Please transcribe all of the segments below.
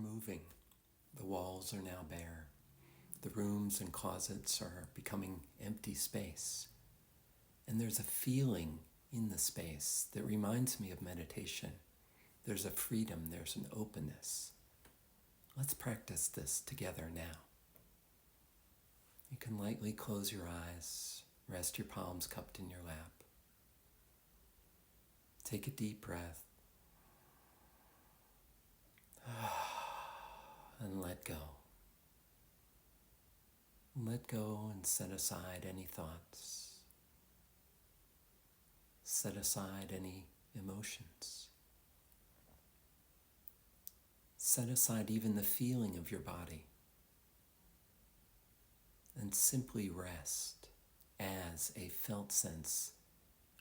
moving. The walls are now bare. The rooms and closets are becoming empty space. And there's a feeling in the space that reminds me of meditation. There's a freedom, there's an openness. Let's practice this together now. You can lightly close your eyes, rest your palms cupped in your lap. Take a deep breath and let go. Let go and set aside any thoughts. Set aside any emotions. Set aside even the feeling of your body. And simply rest as a felt sense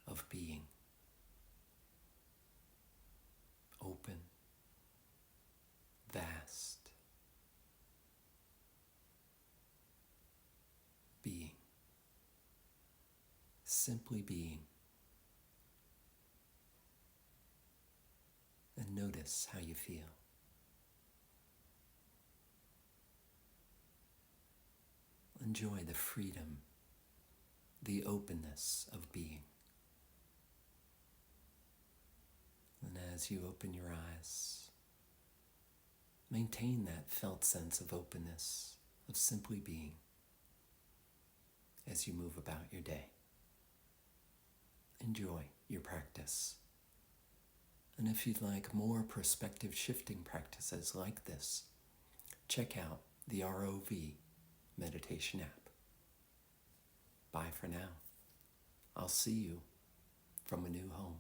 of being. Open, vast, being. Simply being. And notice how you feel. Enjoy the freedom, the openness of being. And as you open your eyes, maintain that felt sense of openness, of simply being, as you move about your day. Enjoy your practice. And if you'd like more perspective shifting practices like this, check out the ROV Meditation App. Bye for now. I'll see you from a new home.